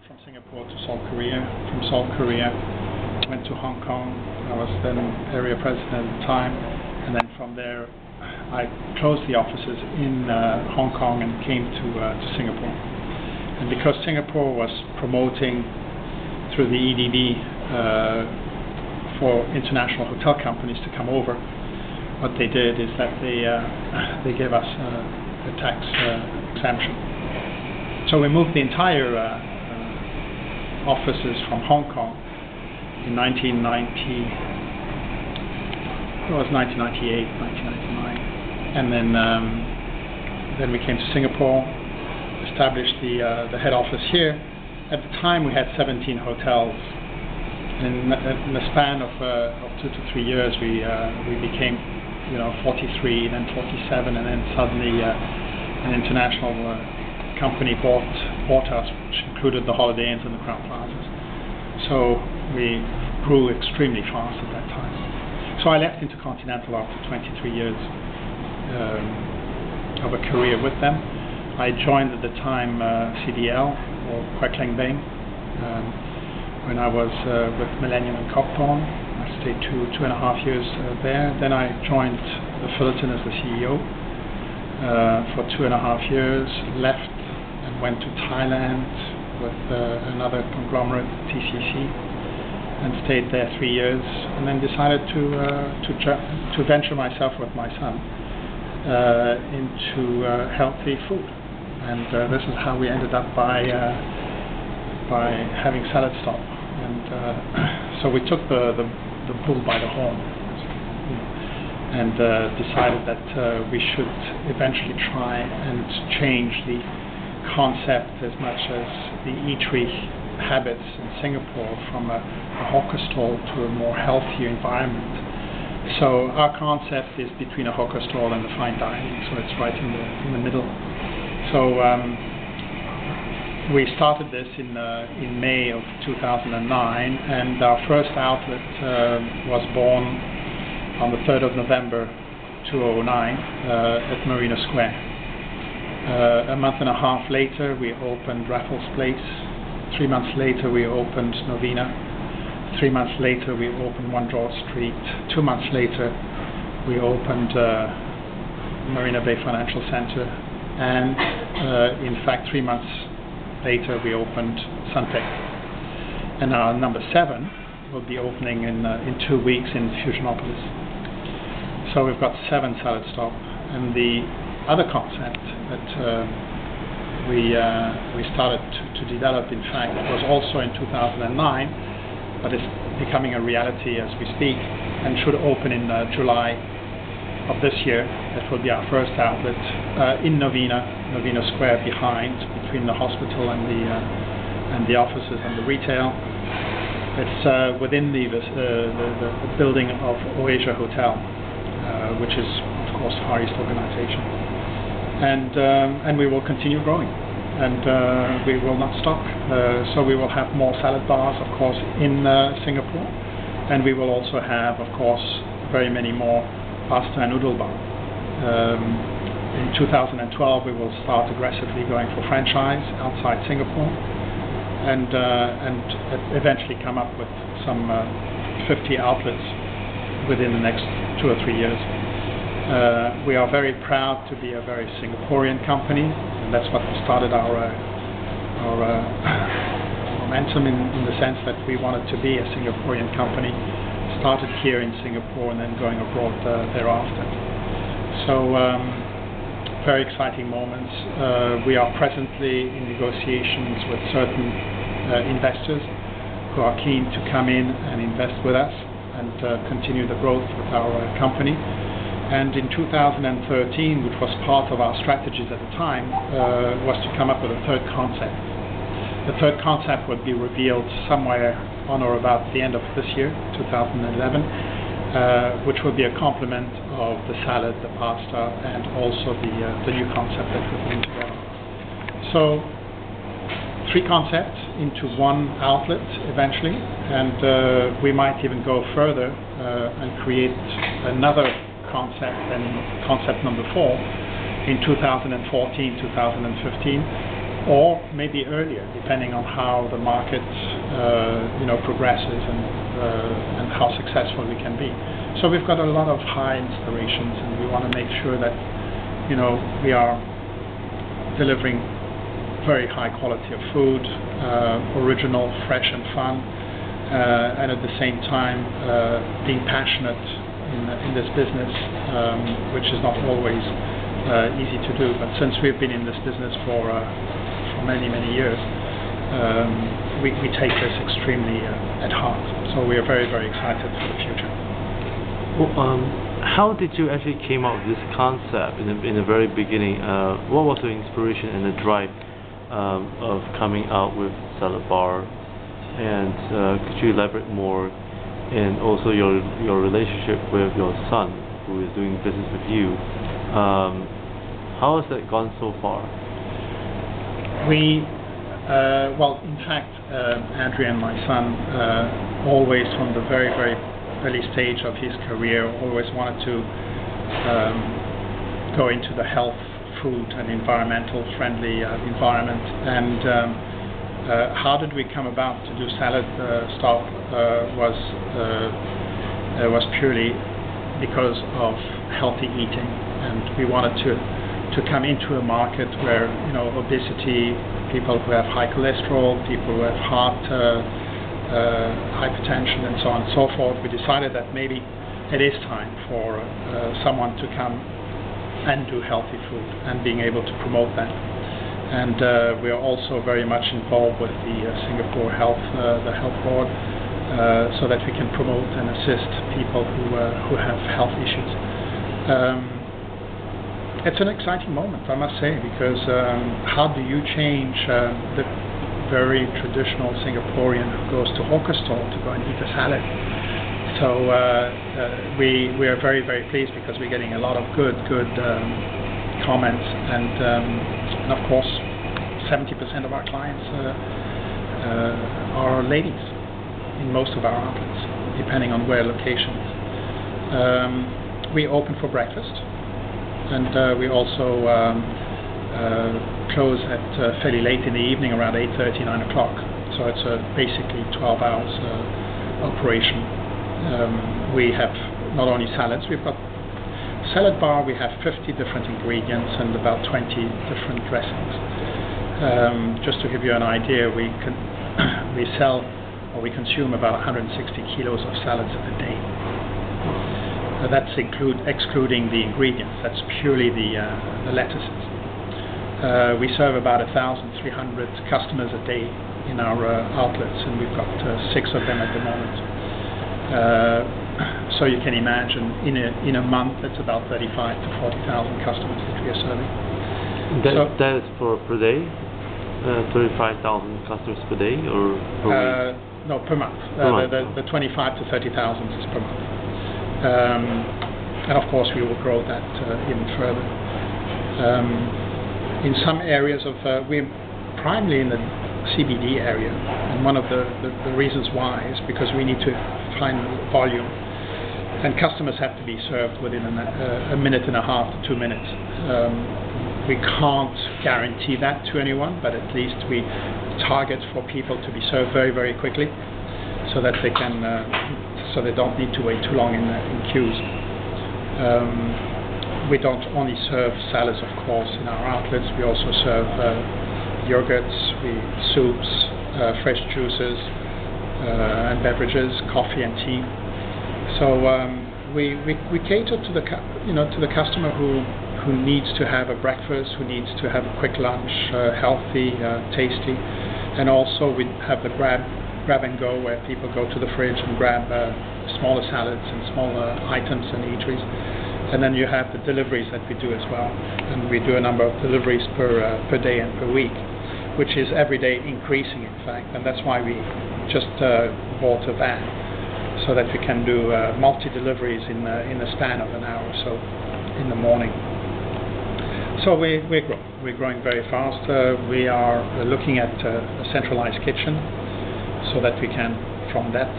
from Singapore to Seoul, Korea. From Seoul, Korea, went to Hong Kong. I was then area president at the time, and then from there I closed the offices in Hong Kong and came to Singapore. And because Singapore was promoting through the EDD for international hotel companies to come over, what they did is that they gave us a tax exemption. So we moved the entire offices from Hong Kong in 1998, 1999, and then we came to Singapore, established the head office here. At the time, we had 17 hotels. In the span of 2 to 3 years, we became 43, then 47, and then suddenly an international company bought us, which included the Holiday Inns and the Crowne Plazas. So we grew extremely fast at that time. So I left Intercontinental after 23 years of a career with them. I joined at the time CDL, or Kwek Leng Beng, when I was with Millennium and Copthorne. I stayed 2.5 years there. Then I joined the Fullerton as the CEO for 2.5 years, left and went to Thailand with another conglomerate, TCC, and stayed there 3 years, and then decided to venture myself with my son into healthy food, and this is how we ended up by having Salad Stop, and so we took the bull by the horn, and decided that we should eventually try and change the concept as much as the eatery habits in Singapore from a hawker stall to a more healthier environment. So our concept is between a hawker stall and the fine dining, so it's right in the middle. So we started this in May of 2009, and our first outlet was born on the 3rd of November 2009 at Marina Square. A month and a half later, we opened Raffles Place. 3 months later, we opened Novena. 3 months later, we opened One Broad Street. 2 months later, we opened Marina Bay Financial Center. And in fact, 3 months later, we opened Suntec. And our number 7 will be opening in 2 weeks in Fusionopolis. So we've got 7 Salad Stop. And the other concept that we started to develop, in fact, was also in 2009, but it's becoming a reality as we speak, and should open in July of this year. That will be our first outlet in Novena Square, between the hospital and the offices and the retail. It's within the building of Oasia Hotel, which is, of course, Far East organization. And we will continue growing, and we will not stop. So we will have more salad bars, of course, in Singapore, and we will also have, of course, very many more pasta and noodle bars. In 2012, we will start aggressively going for franchise outside Singapore, and eventually come up with some 50 outlets within the next 2 or 3 years. We are very proud to be a very Singaporean company, and that's what started our momentum in the sense that we wanted to be a Singaporean company. Started here in Singapore and then going abroad thereafter. So very exciting moments. We are presently in negotiations with certain investors who are keen to come in and invest with us and continue the growth with our company. And in 2013, which was part of our strategies at the time, was to come up with a third concept. The third concept would be revealed somewhere on or about the end of this year, 2011, which will be a complement of the salad, the pasta, and also the new concept that we're putting together. So 3 concepts into 1 outlet eventually, and we might even go further and create another concept, and concept number 4 in 2014, 2015, or maybe earlier, depending on how the market progresses and how successful we can be. So we've got a lot of high inspirations, and we want to make sure that we are delivering very high quality of food, original, fresh and fun, and at the same time being passionate in this business, which is not always easy to do. But since we've been in this business for many years, we take this extremely at heart. So we are very excited for the future. Well, how did you actually came up with this concept in the very beginning? What was the inspiration and the drive of coming out with salad bar? And could you elaborate more? And also your relationship with your son, who is doing business with you. How has that gone so far? Well, in fact, Adrian, my son, always from the very early stage of his career, always wanted to go into the health, food, and environmental friendly environment. And how did we come about to do Salad Stop? Was purely because of healthy eating, and we wanted to come into a market where obesity, people who have high cholesterol, people who have heart hypertension, and so on and so forth. We decided that maybe it is time for someone to come and do healthy food and being able to promote that. And we are also very much involved with the Singapore the Health Board, so that we can promote and assist people who have health issues. It's an exciting moment, I must say, because how do you change the very traditional Singaporean who goes to hawker store to go and eat a salad? So we are very pleased, because we're getting a lot of good comments, and of course 70% of our clients are ladies in most of our outlets, depending on where location is. We open for breakfast, and we also close at fairly late in the evening, around 8:30, 9 o'clock. So it's basically 12 hours operation. We have not only salads, we've got salad bar, we have 50 different ingredients and about 20 different dressings. Just to give you an idea, we sell, or we consume, about 160 kilos of salads a day. That's excluding the ingredients. That's purely the lettuces. We serve about 1,300 customers a day in our outlets, and we've got 6 of them at the moment. So you can imagine, in a month, it's about 35 to 40,000 customers that we are serving. That is for per day? 35,000 customers per day, or per week? No, per month. The 25 to 30,000 is per month. And of course we will grow that even further. In some areas we're primarily in the CBD area, and one of the reasons why is because we need to find volume, and customers have to be served within a minute and a half to 2 minutes. We can't guarantee that to anyone, but at least we target for people to be served very quickly, so that they can, so they don't need to wait too long in queues. We don't only serve salads, of course, in our outlets. We also serve yogurts, soups, fresh juices, and beverages, coffee and tea. So we cater to the customer who needs to have a breakfast, who needs to have a quick lunch, healthy, tasty, and also we have the grab and go, where people go to the fridge and grab smaller salads and smaller items and eateries. And then you have the deliveries that we do as well, and we do a number of deliveries per day and per week, which is every day increasing, in fact, and that's why we just bought a van, so that we can do multi-deliveries in the span of an hour or so in the morning. So we're growing very fast. We are looking at a centralized kitchen, so that we can, from that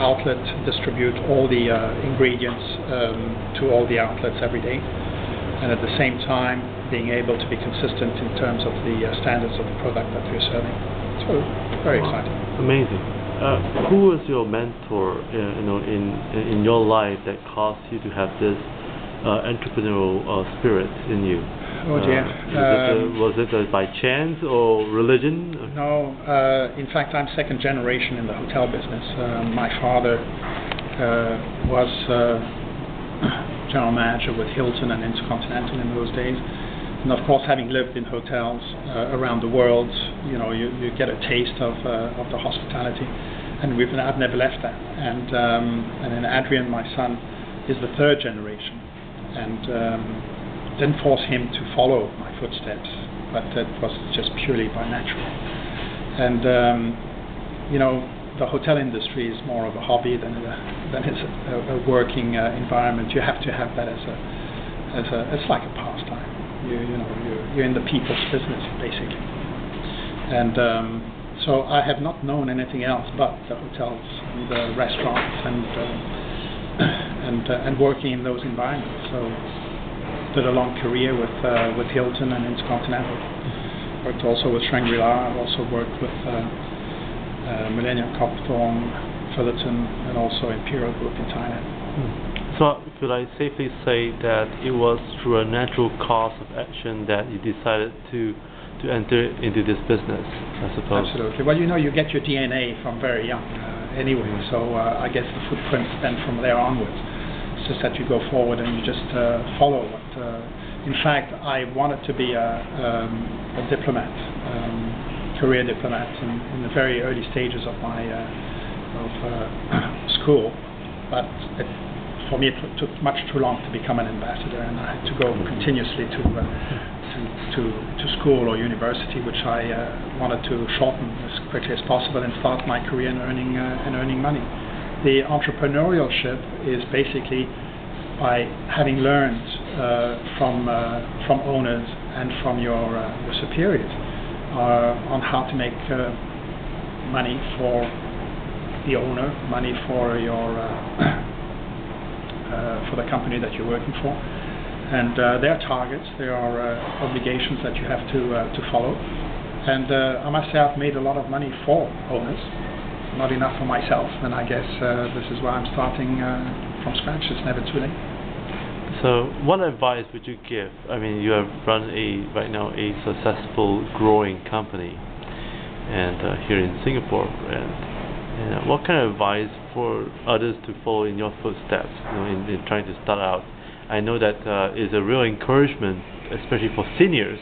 outlet, distribute all the ingredients to all the outlets every day. and at the same time being able to be consistent in terms of the standards of the product that we're serving. So very exciting. Amazing. Who was your mentor, in your life that caused you to have this entrepreneurial spirit in you? Oh dear. Was it by chance or religion? No. In fact, I'm second generation in the hotel business. My father was general manager with Hilton and Intercontinental in those days. And of course, having lived in hotels around the world, you get a taste of the hospitality, and I've never left that. And then Adrian, my son, is the third generation, and didn't force him to follow my footsteps, but it was just purely by natural. And the hotel industry is more of a hobby than it's a working environment. You have to have that it's like a pastime. You're in the people's business basically, and so I have not known anything else but the hotels and the restaurants and working in those environments. So did a long career with Hilton and Intercontinental. Worked also with Shangri-La. I've also worked with Millennium Copthorne, Fullerton, and also Imperial Group in Thailand. So could I safely say that it was through a natural course of action that you decided to enter into this business, I suppose? Absolutely. Well, you get your DNA from very young anyway, so I guess the footprints then from there onwards. It's just that you go forward and you just follow what... in fact, I wanted to be a diplomat, career diplomat in the very early stages of my school, but for me it took much too long to become an ambassador, and I had to go continuously to school or university, which I wanted to shorten as quickly as possible and start my career in earning money. The entrepreneurship is basically by having learned from owners and from your superiors on how to make money for the owner, money for your for the company that you're working for, and there are targets, there are obligations that you have to follow. And I must say I've made a lot of money for owners, not enough for myself, and I guess this is why I'm starting from scratch. It's never too late. So what advice would you give? I mean, you have run right now a successful growing company and here in Singapore, and what kind of advice for others to follow in your footsteps, in trying to start out? I know that is a real encouragement, especially for seniors,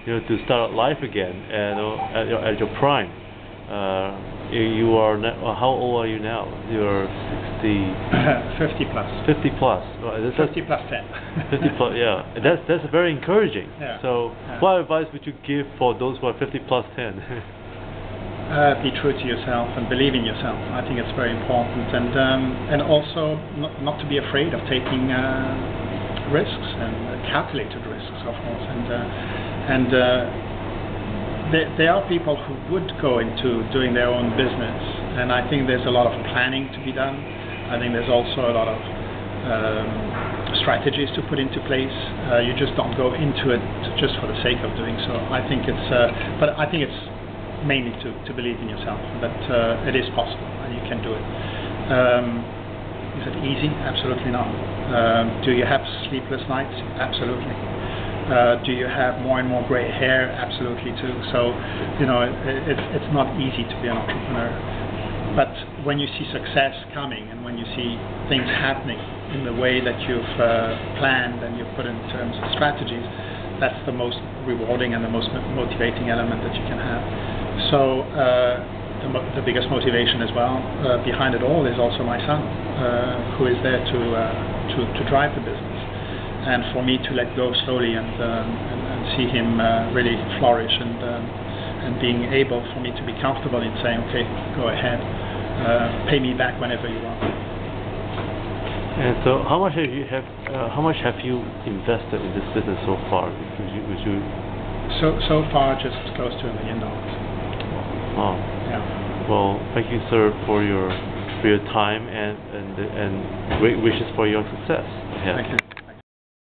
to start out life again and at your prime. You are how old are you now? You're 50 plus. 50 plus. Well, 50 plus 10. 50 plus, yeah. That's very encouraging. Yeah. So, yeah. What advice would you give for those who are 50 plus 10? Be true to yourself and believe in yourself. I think it's very important, and also not to be afraid of taking risks and calculated risks, of course. And there are people who would go into doing their own business, and I think there's a lot of planning to be done. I think there's also a lot of strategies to put into place. You just don't go into it just for the sake of doing so. I think but I think it's mainly to believe in yourself, that it is possible and you can do it. Is it easy? Absolutely not. Do you have sleepless nights? Absolutely. Do you have more and more gray hair? Absolutely too. So, it's not easy to be an entrepreneur. But when you see success coming and when you see things happening in the way that you've planned and you've put in terms of strategies, that's the most rewarding and the most motivating element that you can have. So the biggest motivation as well behind it all is also my son, who is there to drive the business, and for me to let go slowly and see him really flourish, and being able for me to be comfortable in saying, okay, go ahead, pay me back whenever you want. And so, how much have you invested in this business so far? So far, just close to $1 million. Wow. Yeah. Well, thank you, sir, for your time and great wishes for your success. Thank you.